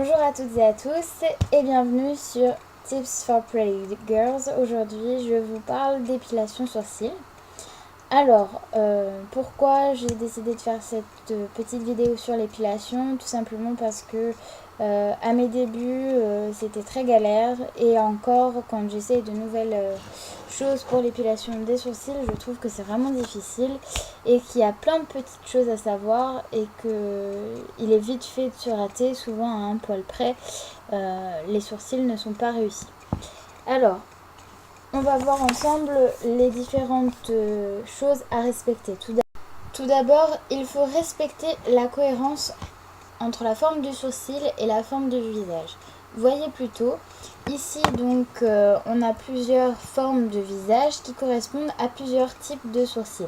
Bonjour à toutes et à tous et bienvenue sur Tips for Pretty Girls. Aujourd'hui je vous parle d'épilation sourcils. Alors, pourquoi j'ai décidé de faire cette petite vidéo sur l'épilation? Tout simplement parce que à mes débuts, c'était très galère. Et encore, quand j'essaye de nouvelles choses pour l'épilation des sourcils, je trouve que c'est vraiment difficile. Et qu'il y a plein de petites choses à savoir. Et qu'il est vite fait de se rater, souvent à un poil près. Les sourcils ne sont pas réussis. Alors, on va voir ensemble les différentes choses à respecter. Tout d'abord, il faut respecter la cohérence entre la forme du sourcil et la forme du visage. Voyez plutôt, ici donc on a plusieurs formes de visage qui correspondent à plusieurs types de sourcils.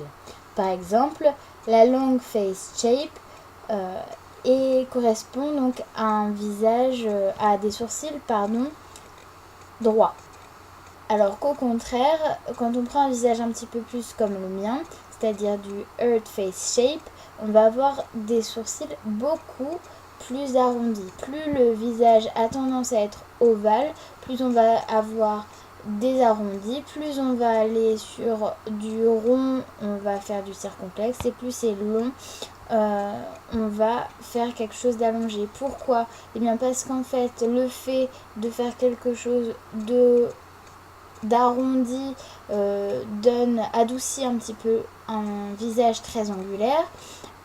Par exemple, la long face shape et correspond donc à un visage, à des sourcils droits. Alors qu'au contraire, quand on prend un visage un petit peu plus comme le mien, c'est-à-dire du earth face shape, on va avoir des sourcils beaucoup plus arrondis. Plus le visage a tendance à être ovale, plus on va avoir des arrondis, plus on va aller sur du rond, on va faire du circonflexe, et plus c'est long, on va faire quelque chose d'allongé. Pourquoi? Eh bien parce qu'en fait, le fait de faire quelque chose d'arrondi adoucit un petit peu un visage très angulaire.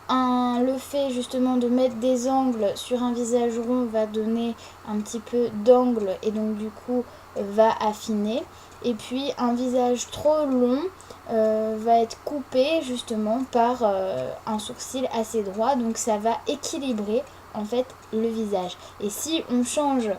Le fait justement de mettre des angles sur un visage rond va donner un petit peu d'angle et donc du coup va affiner. Et puis un visage trop long va être coupé justement par un sourcil assez droit, donc ça va équilibrer en fait le visage. Et si on change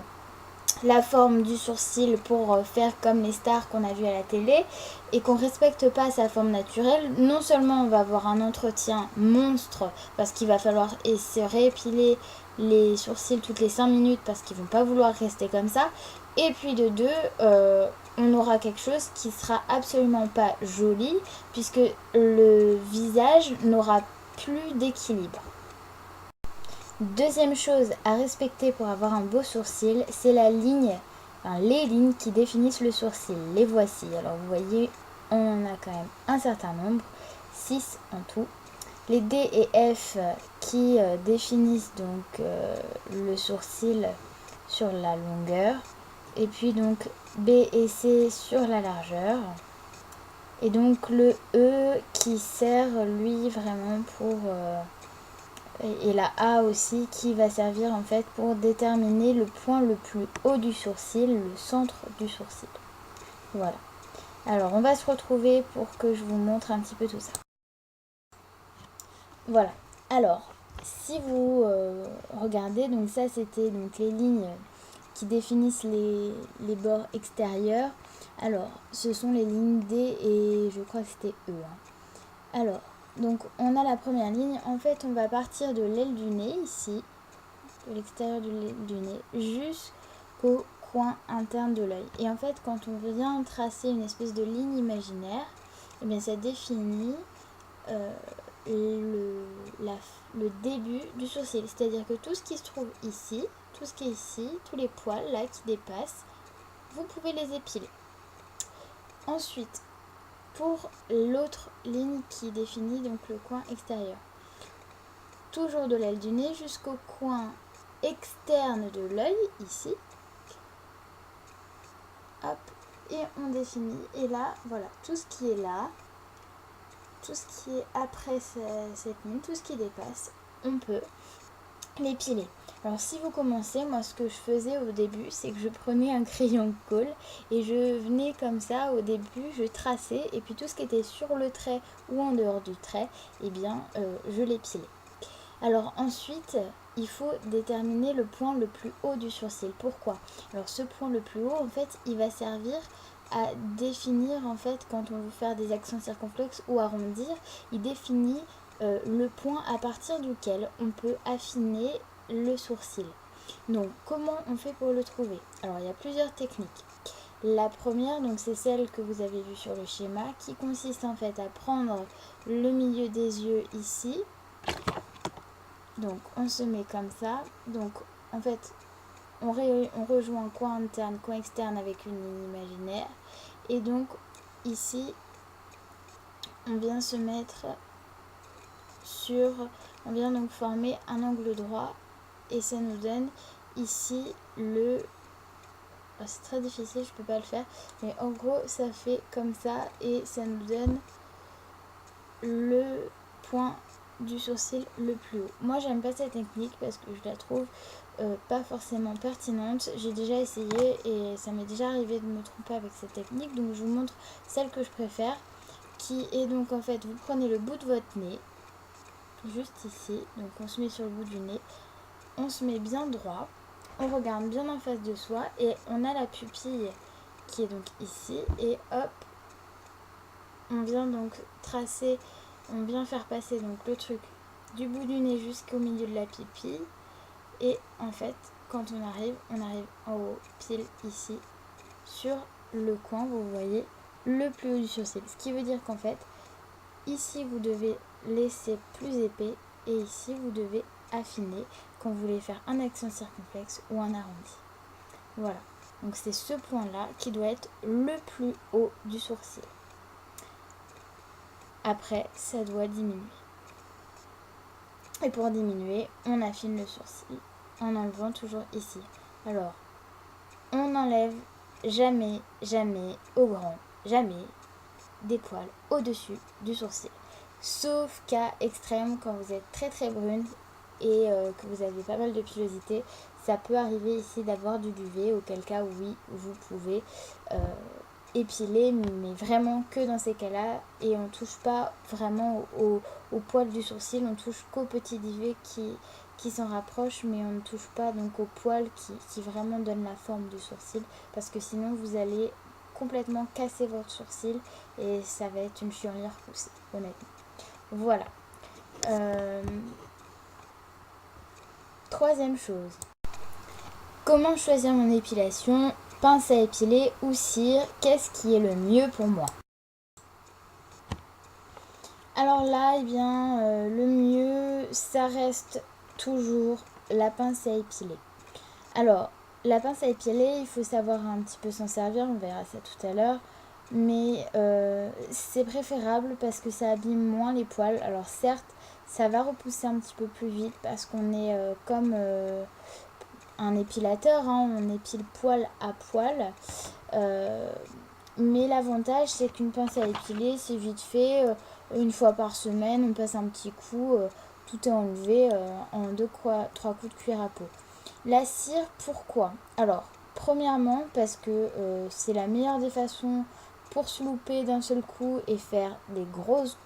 la forme du sourcil pour faire comme les stars qu'on a vues à la télé et qu'on respecte pas sa forme naturelle, non seulement on va avoir un entretien monstre parce qu'il va falloir se réépiler les sourcils toutes les 5 minutes parce qu'ils vont pas vouloir rester comme ça, et puis de deux, on aura quelque chose qui sera absolument pas joli puisque le visage n'aura plus d'équilibre. Deuxième chose à respecter pour avoir un beau sourcil, c'est les lignes qui définissent le sourcil. Les voici. Alors vous voyez, on en a quand même un certain nombre, 6 en tout. Les D et F qui définissent donc le sourcil sur la longueur. Et puis donc B et C sur la largeur. Et donc le E qui sert lui vraiment pour... et la A aussi qui va servir en fait pour déterminer le point le plus haut du sourcil, le centre du sourcil. Voilà. Alors on va se retrouver pour que je vous montre un petit peu tout ça. Voilà. Alors, si vous regardez, donc ça c'était donc les lignes qui définissent les bords extérieurs. Alors, ce sont les lignes D et je crois que c'était E. Alors, donc on a la première ligne. En fait, on va partir de l'aile du nez ici, de l'extérieur du nez, jusqu'au coin interne de l'œil. Et en fait, quand on vient tracer une espèce de ligne imaginaire, eh bien ça définit le début du sourcil. C'est-à-dire que tout ce qui se trouve ici, tout ce qui est ici, tous les poils là qui dépassent, vous pouvez les épiler. Ensuite, pour l'autre ligne qui définit donc le coin extérieur, toujours de l'aile du nez jusqu'au coin externe de l'œil, ici. Hop, et on définit. Et là, voilà, tout ce qui est là, tout ce qui est après cette ligne, tout ce qui dépasse, on peut l'épiler. Alors si vous commencez, moi ce que je faisais au début, c'est que je prenais un crayon de colle et je venais comme ça au début, je traçais, et puis tout ce qui était sur le trait ou en dehors du trait, eh bien je l'épilais. Alors ensuite, il faut déterminer le point le plus haut du sourcil. Pourquoi? Alors ce point le plus haut, en fait, il va servir à définir, en fait, quand on veut faire des accents circonflexes ou arrondir, il définit le point à partir duquel on peut affiner le sourcil. Donc comment on fait pour le trouver? Alors il y a plusieurs techniques. La première, donc c'est celle que vous avez vue sur le schéma, qui consiste en fait à prendre le milieu des yeux ici. Donc on se met comme ça. Donc en fait on rejoint un coin interne, coin externe avec une ligne imaginaire. Et donc ici, on vient se mettre sur... On vient donc former un angle droit et ça nous donne ici le... Oh, c'est très difficile, je peux pas le faire. Mais en gros, ça fait comme ça et ça nous donne le point du sourcil le plus haut. Moi, j'aime pas cette technique parce que je la trouve pas forcément pertinente. J'ai déjà essayé et ça m'est déjà arrivé de me tromper avec cette technique. Donc, je vous montre celle que je préfère, qui est donc en fait, vous prenez le bout de votre nez, juste ici. Donc, on se met sur le bout du nez. On se met bien droit. On regarde bien en face de soi et on a la pupille qui est donc ici. Et hop, on vient donc tracer, on vient faire passer donc le truc du bout du nez jusqu'au milieu de la pupille. Et en fait, quand on arrive en haut, pile ici, sur le coin, vous voyez, le plus haut du sourcil. Ce qui veut dire qu'en fait, ici, vous devez laisser plus épais et ici, vous devez affiner quand vous voulez faire un accent circonflexe ou un arrondi. Voilà. Donc, c'est ce point-là qui doit être le plus haut du sourcil. Après, ça doit diminuer. Et pour diminuer, on affine le sourcil en enlevant toujours ici. Alors, on n'enlève jamais, jamais au grand, jamais des poils au-dessus du sourcil. Sauf cas extrême, quand vous êtes très très brune et que vous avez pas mal de pilosité, ça peut arriver ici d'avoir du duvet, auquel cas oui, vous pouvez épiler, mais vraiment que dans ces cas-là. Et on touche pas vraiment au poil du sourcil, on touche qu'au petit duvet qui s'en rapproche, mais on ne touche pas donc au poil qui vraiment donne la forme du sourcil, parce que sinon vous allez complètement casser votre sourcil et ça va être une chienlière poussée, honnêtement. Voilà. Troisième chose. Comment choisir mon épilation? Pince à épiler ou cire? Qu'est-ce qui est le mieux pour moi? Alors là, eh bien, le mieux, ça reste toujours la pince à épiler. Alors, la pince à épiler, il faut savoir un petit peu s'en servir, on verra ça tout à l'heure. Mais c'est préférable parce que ça abîme moins les poils. Alors certes, ça va repousser un petit peu plus vite parce qu'on est comme un épilateur, hein, on épile poil à poil. Mais l'avantage, c'est qu'une pince à épiler, c'est vite fait. Une fois par semaine, on passe un petit coup, tout est enlevé en 3 coups de cuir à peau. La cire, pourquoi? Alors, premièrement, parce que c'est la meilleure des façons pour se louper d'un seul coup et faire des grosses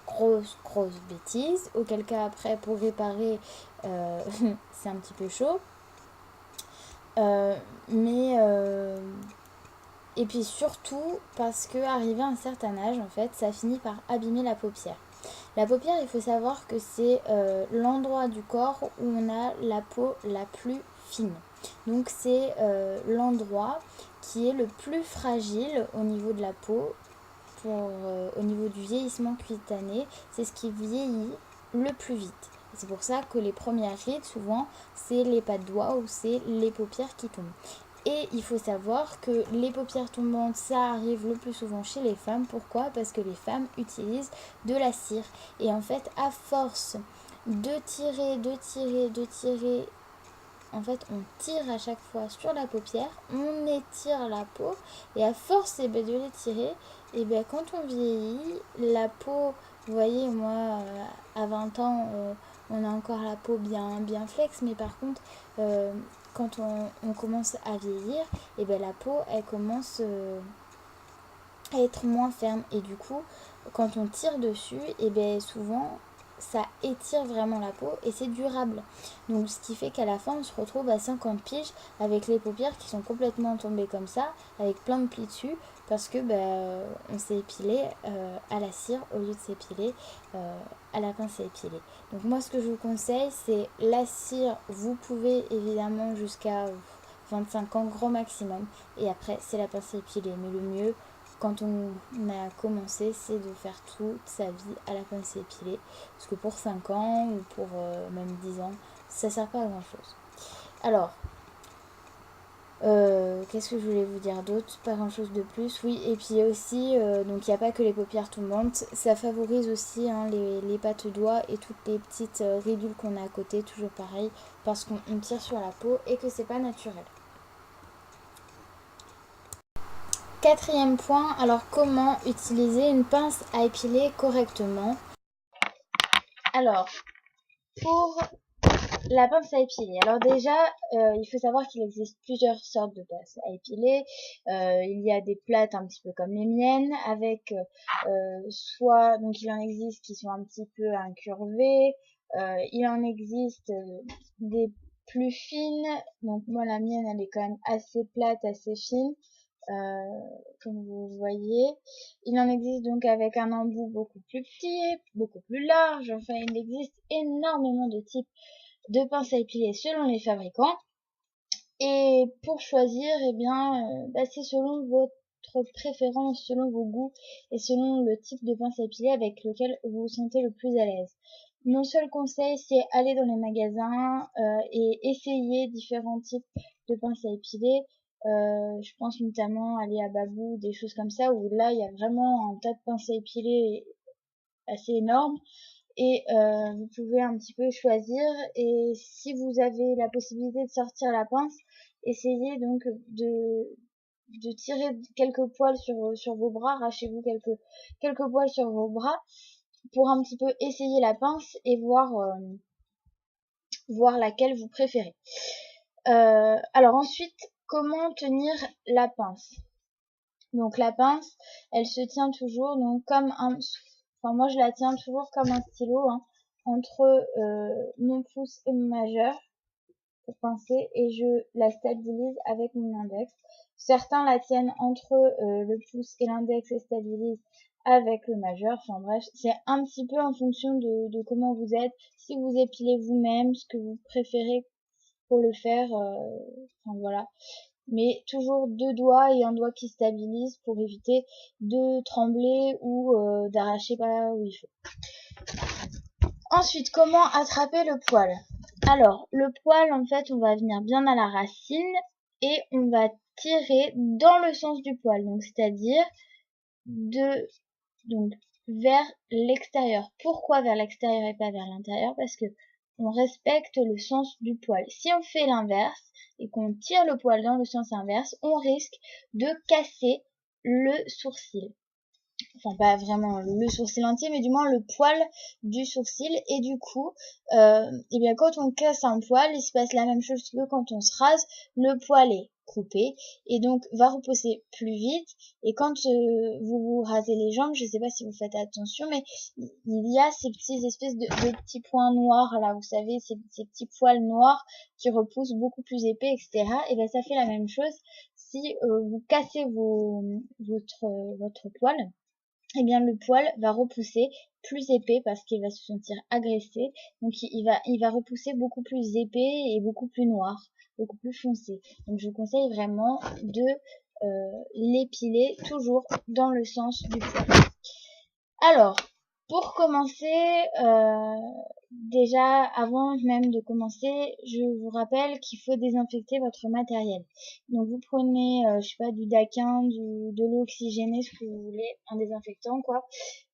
bêtises. Auquel cas, après, pour réparer, c'est un petit peu chaud. Et puis surtout parce que arrivé à un certain âge, en fait, ça finit par abîmer la paupière. La paupière, il faut savoir que c'est l'endroit du corps où on a la peau la plus fine. Donc c'est l'endroit qui est le plus fragile au niveau de la peau, au niveau du vieillissement cutané. C'est ce qui vieillit le plus vite. C'est pour ça que les premières rides, souvent, c'est les pas de doigts ou c'est les paupières qui tombent. Et il faut savoir que les paupières tombantes, ça arrive le plus souvent chez les femmes. Pourquoi? Parce que les femmes utilisent de la cire. Et en fait, à force de tirer, en fait, on tire à chaque fois sur la paupière, on étire la peau. Et à force de l'étirer, et bien quand on vieillit, la peau, vous voyez, moi, à 20 ans, on a encore la peau bien flex. Mais par contre, quand on commence à vieillir, et bien la peau, elle commence à être moins ferme. Et du coup, quand on tire dessus, et bien souvent, ça étire vraiment la peau et c'est durable. Donc ce qui fait qu'à la fin, on se retrouve à 50 piges avec les paupières qui sont complètement tombées comme ça, avec plein de plis dessus, parce que on s'est épilé à la cire au lieu de s'épiler à la pince à épiler. Donc moi, ce que je vous conseille, c'est la cire. Vous pouvez évidemment jusqu'à 25 ans grand maximum, et après c'est la pince à épiler. Mais le mieux, quand on a commencé, c'est de faire toute sa vie à la pince à épiler. Parce que pour 5 ans ou pour même 10 ans, ça sert pas à grand chose. Alors, Qu'est-ce que je voulais vous dire d'autre? Pas grand chose de plus. Oui, et puis aussi, donc il n'y a pas que les paupières tombantes, ça favorise aussi hein, les pattes doigts et toutes les petites ridules qu'on a à côté, toujours pareil, parce qu'on tire sur la peau et que c'est pas naturel. Quatrième point, alors comment utiliser une pince à épiler correctement? Alors, pour la pince à épiler. Alors déjà, il faut savoir qu'il existe plusieurs sortes de pinces à épiler. Il y a des plates un petit peu comme les miennes, avec soit, donc il en existe qui sont un petit peu incurvées, il en existe des plus fines, donc moi la mienne elle est quand même assez plate, assez fine. Comme vous voyez, il en existe donc avec un embout beaucoup plus petit, beaucoup plus large. Enfin, il existe énormément de types de pinces à épiler selon les fabricants. Et pour choisir, eh bien, c'est selon votre préférence, selon vos goûts et selon le type de pince à épiler avec lequel vous vous sentez le plus à l'aise. Mon seul conseil, c'est aller dans les magasins et essayer différents types de pinces à épiler. Je pense notamment aller à Babou, des choses comme ça, où là, il y a vraiment un tas de pinces à épiler assez énorme. Et vous pouvez un petit peu choisir. Et si vous avez la possibilité de sortir la pince, essayez donc de tirer quelques poils sur vos bras, arrachez-vous quelques poils sur vos bras pour un petit peu essayer la pince et voir laquelle vous préférez. Alors ensuite, comment tenir la pince? Donc la pince, elle se tient toujours donc comme un... Enfin moi je la tiens toujours comme un stylo hein, entre mon pouce et mon majeur pour pincer et je la stabilise avec mon index. Certains la tiennent entre le pouce et l'index et stabilisent avec le majeur. Enfin bref, c'est un petit peu en fonction de comment vous êtes. Si vous épilez vous-même, ce que vous préférez pour le faire. Enfin voilà. Mais toujours deux doigts et un doigt qui stabilise pour éviter de trembler ou d'arracher pas où il faut. Ensuite, comment attraper le poil? Alors, le poil, en fait, on va venir bien à la racine et on va tirer dans le sens du poil. Donc, c'est-à-dire donc, vers l'extérieur. Pourquoi vers l'extérieur et pas vers l'intérieur? Parce que on respecte le sens du poil. Si on fait l'inverse et qu'on tire le poil dans le sens inverse, on risque de casser le sourcil. Enfin, pas vraiment le sourcil entier, mais du moins le poil du sourcil. Et du coup, eh bien, quand on casse un poil, il se passe la même chose que quand on se rase. Le poil est coupé et donc va repousser plus vite. Et quand vous vous rasez les jambes, je sais pas si vous faites attention, mais il y a ces petits espèces de petits points noirs là, vous savez, ces petits poils noirs qui repoussent beaucoup plus épais, etc. Et bien, ça fait la même chose si vous cassez votre poil. Eh bien le poil va repousser plus épais parce qu'il va se sentir agressé. Donc il va repousser beaucoup plus épais et beaucoup plus noir, beaucoup plus foncé. Donc je vous conseille vraiment de l'épiler toujours dans le sens du poil. Alors, pour commencer, déjà avant même de commencer, je vous rappelle qu'il faut désinfecter votre matériel. Donc vous prenez, je sais pas, du Daquin, de l'eau oxygénée, ce que vous voulez, un désinfectant quoi.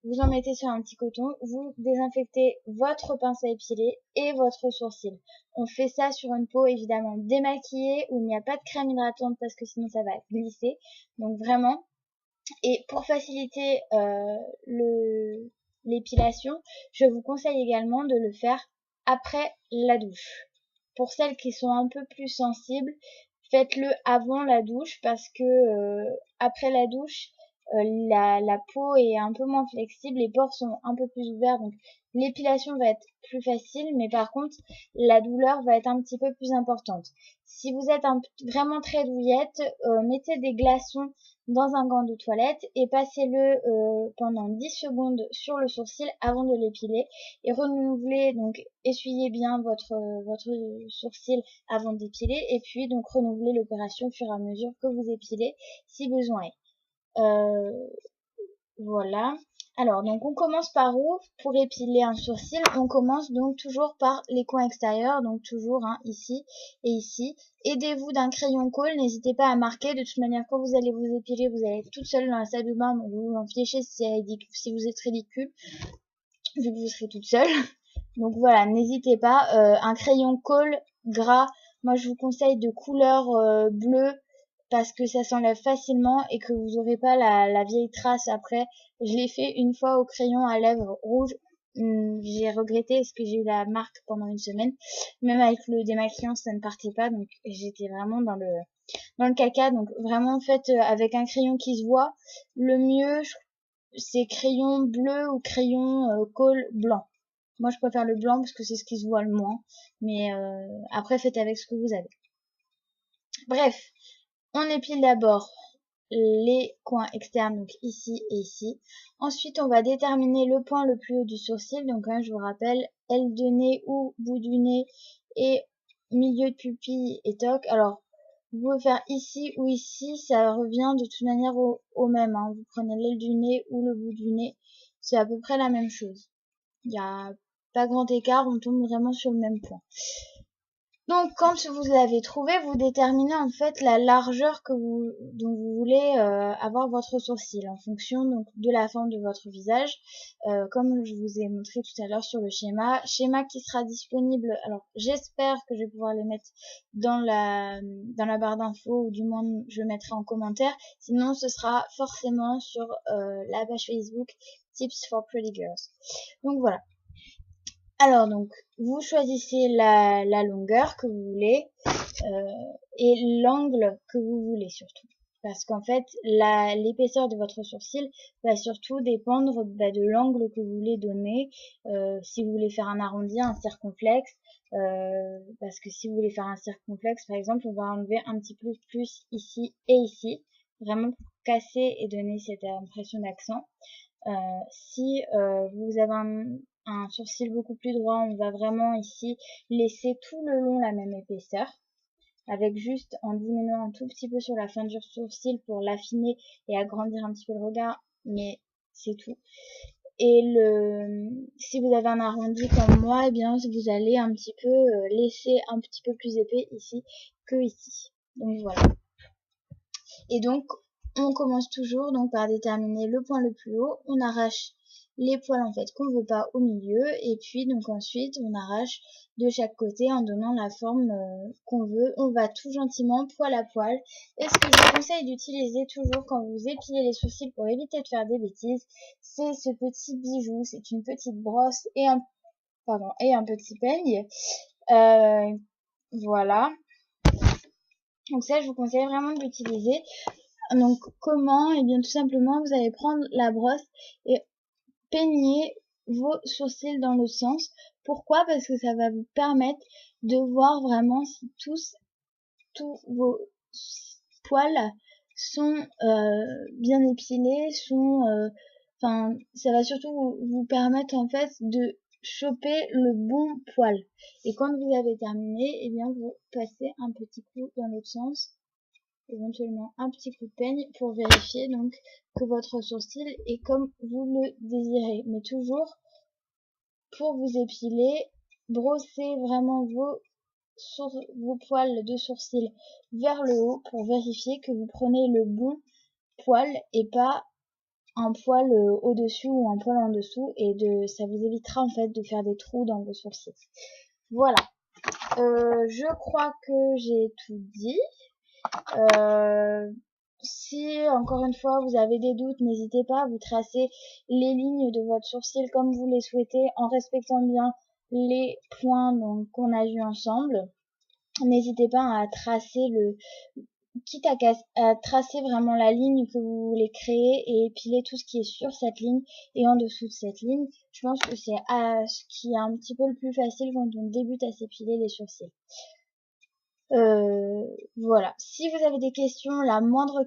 Vous en mettez sur un petit coton, vous désinfectez votre pince à épiler et votre sourcil. On fait ça sur une peau évidemment démaquillée où il n'y a pas de crème hydratante parce que sinon ça va glisser. Donc vraiment. Et pour faciliter l'épilation, je vous conseille également de le faire après la douche. Pour celles qui sont un peu plus sensibles, faites-le avant la douche parce que après la douche, la peau est un peu moins flexible, les pores sont un peu plus ouverts, donc l'épilation va être plus facile, mais par contre, la douleur va être un petit peu plus importante. Si vous êtes vraiment très douillette, mettez des glaçons dans un gant de toilette et passez-le pendant 10 secondes sur le sourcil avant de l'épiler et renouvelez, donc essuyez bien votre sourcil avant d'épiler et puis donc renouvelez l'opération au fur et à mesure que vous épilez si besoin est. Voilà. Alors, donc on commence par où? Pour épiler un sourcil, on commence donc toujours par les coins extérieurs, donc toujours ici et ici. Aidez-vous d'un crayon colle, n'hésitez pas à marquer. De toute manière, quand vous allez vous épiler, vous allez être toute seule dans la salle de bain, donc vous vous en fichez si vous êtes ridicule, vu que vous serez toute seule. Donc voilà, n'hésitez pas. Un crayon colle gras, moi je vous conseille de couleur bleue, parce que ça s'enlève facilement et que vous aurez pas la vieille trace après. Je l'ai fait une fois au crayon à lèvres rouge. J'ai regretté parce que j'ai eu la marque pendant une semaine. Même avec le démaquillant, ça ne partait pas, donc j'étais vraiment dans le caca. Donc vraiment, faites avec un crayon qui se voit. Le mieux, c'est crayon bleu ou crayon colle blanc. Moi, je préfère le blanc parce que c'est ce qui se voit le moins. Mais après, faites avec ce que vous avez. Bref, on épile d'abord les coins externes, donc ici et ici. Ensuite, on va déterminer le point le plus haut du sourcil. Donc, je vous rappelle, aile de nez ou bout du nez et milieu de pupille et toque. Alors, vous pouvez faire ici ou ici, ça revient de toute manière au même. Vous prenez l'aile du nez ou le bout du nez, c'est à peu près la même chose. Il n'y a pas grand écart, on tombe vraiment sur le même point. Donc, quand vous l'avez trouvé, vous déterminez en fait la largeur dont vous voulez avoir votre sourcil en fonction donc de la forme de votre visage, comme je vous ai montré tout à l'heure sur le schéma qui sera disponible. Alors, j'espère que je vais pouvoir le mettre dans la barre d'infos, ou du moins je le mettrai en commentaire. Sinon, ce sera forcément sur la page Facebook Tips for Pretty Girls. Donc voilà. Alors donc, vous choisissez la longueur que vous voulez et l'angle que vous voulez surtout. Parce qu'en fait, l'épaisseur de votre sourcil va surtout dépendre de l'angle que vous voulez donner. Si vous voulez faire un arrondi, un circonflexe, parce que si vous voulez faire un circonflexe, par exemple, on va enlever un petit peu plus ici et ici, vraiment pour casser et donner cette impression d'accent. Si vous avez un sourcil beaucoup plus droit, on va vraiment ici laisser tout le long la même épaisseur, avec juste en diminuant un tout petit peu sur la fin du sourcil pour l'affiner et agrandir un petit peu le regard, mais c'est tout. Et si vous avez un arrondi comme moi, eh bien vous allez un petit peu laisser un petit peu plus épais ici que ici. Donc voilà. Et donc on commence toujours donc par déterminer le point le plus haut, on arrache les poils en fait qu'on veut pas au milieu et puis donc ensuite on arrache de chaque côté en donnant la forme qu'on veut. On va tout gentiment poil à poil. Et ce que je vous conseille d'utiliser toujours quand vous épilez les sourcils pour éviter de faire des bêtises, c'est ce petit bijou. C'est une petite brosse et un petit peigne. Voilà. Donc ça, je vous conseille vraiment de l'utiliser. Donc comment? Eh bien tout simplement, vous allez prendre la brosse et peigner vos sourcils dans le sens. Pourquoi? Parce que ça va vous permettre de voir vraiment si tous vos poils sont bien épilés, enfin ça va surtout vous permettre en fait de choper le bon poil. Et quand vous avez terminé, eh bien vous passez un petit coup dans l'autre sens, éventuellement un petit coup de peigne pour vérifier donc que votre sourcil est comme vous le désirez. Mais toujours, pour vous épiler, brossez vraiment vos poils de sourcil vers le haut pour vérifier que vous prenez le bon poil et pas un poil au-dessus ou un poil en dessous, et ça vous évitera en fait de faire des trous dans vos sourcils. Voilà. Je crois que j'ai tout dit. Si encore une fois vous avez des doutes, n'hésitez pas à vous tracer les lignes de votre sourcil comme vous les souhaitez, en respectant bien les points qu'on a vus ensemble. N'hésitez pas à tracer quitte à tracer vraiment la ligne que vous voulez créer et épiler tout ce qui est sur cette ligne et en dessous de cette ligne. Je pense que c'est ce qui est un petit peu le plus facile quand on débute à s'épiler les sourcils. Voilà. Si vous avez des questions, la moindre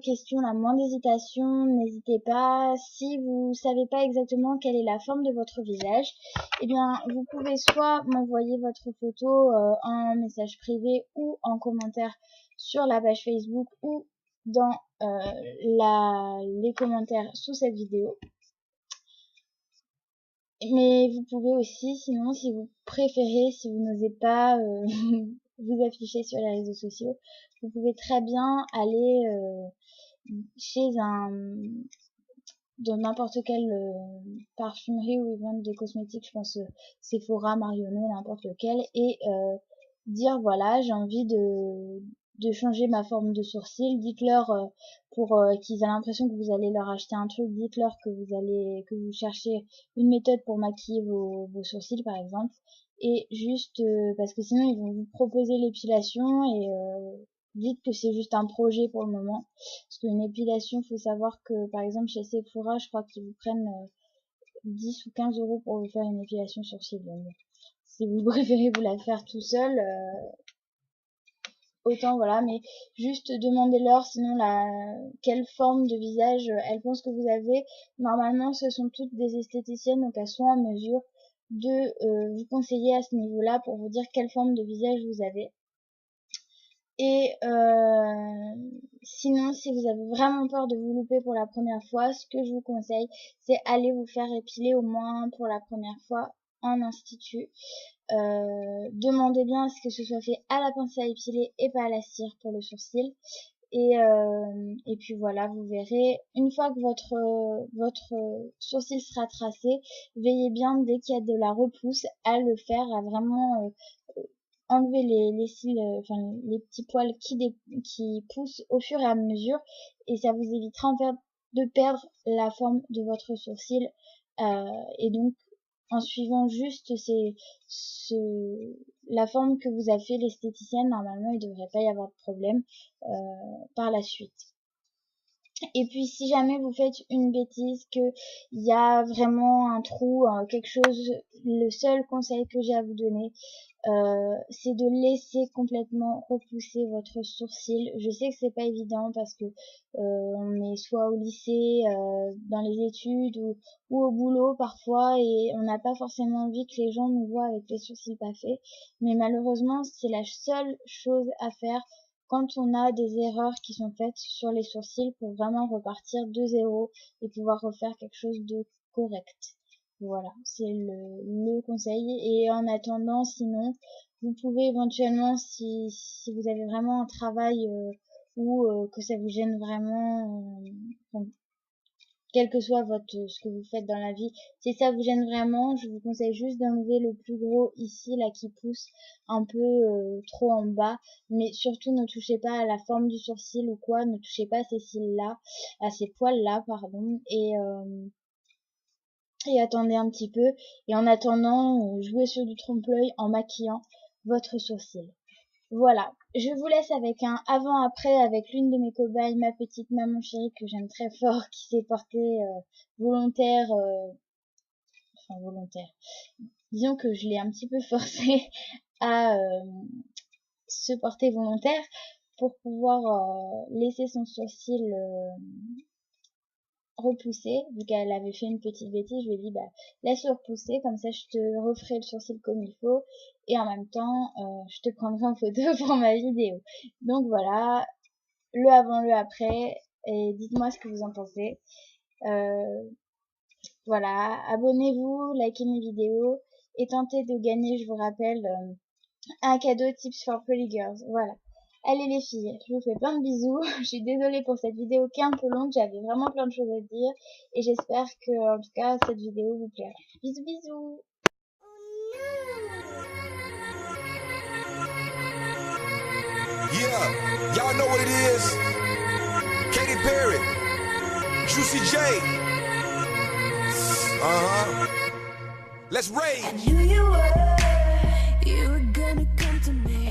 hésitation, n'hésitez pas. Si vous savez pas exactement quelle est la forme de votre visage, eh bien, vous pouvez soit m'envoyer votre photo en message privé ou en commentaire sur la page Facebook ou dans les commentaires sous cette vidéo. Mais vous pouvez aussi, sinon, si vous préférez, si vous n'osez pas vous afficher sur les réseaux sociaux, vous pouvez très bien aller chez dans n'importe quelle parfumerie où ils vendent des cosmétiques, je pense Sephora, Marionneau, n'importe lequel, et dire voilà, j'ai envie de changer ma forme de sourcil. Dites-leur pour qu'ils aient l'impression que vous allez leur acheter un truc, dites-leur que vous cherchez une méthode pour maquiller vos sourcils par exemple, et juste parce que sinon ils vont vous proposer l'épilation et dites que c'est juste un projet pour le moment. Parce qu'une épilation, faut savoir que par exemple chez Sephora, je crois qu'ils vous prennent 10 ou 15 euros pour vous faire une épilation sourcil. Donc, si vous préférez vous la faire tout seul, autant voilà, mais juste demandez-leur sinon quelle forme de visage elles pensent que vous avez. Normalement, ce sont toutes des esthéticiennes, donc elles sont en mesure de vous conseiller à ce niveau-là pour vous dire quelle forme de visage vous avez. Et sinon, si vous avez vraiment peur de vous louper pour la première fois, ce que je vous conseille, c'est aller vous faire épiler au moins pour la première fois en institut. Demandez bien à ce que ce soit fait à la pince à épiler et pas à la cire pour le sourcil. Et puis voilà, vous verrez, une fois que votre sourcil sera tracé, veillez bien dès qu'il y a de la repousse à le faire, à vraiment enlever les cils, enfin les petits poils qui poussent au fur et à mesure, et ça vous évitera en fait de perdre la forme de votre sourcil, et donc en suivant juste la forme que vous a fait l'esthéticienne, normalement il ne devrait pas y avoir de problème par la suite. Et puis si jamais vous faites une bêtise, qu'il y a vraiment un trou, quelque chose, le seul conseil que j'ai à vous donner, c'est de laisser complètement repousser votre sourcil. Je sais que c'est pas évident parce que on est soit au lycée, dans les études ou au boulot parfois, et on n'a pas forcément envie que les gens nous voient avec les sourcils pas faits. Mais malheureusement, c'est la seule chose à faire quand on a des erreurs qui sont faites sur les sourcils pour vraiment repartir de zéro et pouvoir refaire quelque chose de correct. Voilà, c'est le conseil. Et en attendant, sinon, vous pouvez éventuellement, si vous avez vraiment un travail ou que ça vous gêne vraiment, enfin, quel que soit ce que vous faites dans la vie, si ça vous gêne vraiment, je vous conseille juste d'enlever le plus gros ici, là, qui pousse un peu trop en bas. Mais surtout, ne touchez pas à la forme du sourcil ou quoi, ne touchez pas à ces cils-là, à ces poils-là, pardon. Et attendez un petit peu, et en attendant, jouez sur du trompe-l'œil en maquillant votre sourcil. Voilà, je vous laisse avec un avant-après avec l'une de mes cobayes, ma petite maman chérie que j'aime très fort, qui s'est portée volontaire, enfin volontaire, disons que je l'ai un petit peu forcée à se porter volontaire pour pouvoir laisser son sourcil repousser, vu qu'elle avait fait une petite bêtise. Je lui ai dit bah laisse-le repousser, comme ça je te referai le sourcil comme il faut, et en même temps je te prendrai en photo pour ma vidéo. Donc voilà, le avant, le après, et dites-moi ce que vous en pensez. Voilà, abonnez-vous, likez mes vidéos et tentez de gagner, je vous rappelle, un cadeau Tips for Pretty Girls. Voilà. Allez les filles, je vous fais plein de bisous. Je suis désolée pour cette vidéo qui est un peu longue, j'avais vraiment plein de choses à dire. Et j'espère que, en tout cas, cette vidéo vous plaira. Bisous bisous. Yeah, y'all know what it is. Katy Perry, Juicy J. Let's rage. I knew you were gonna come to me.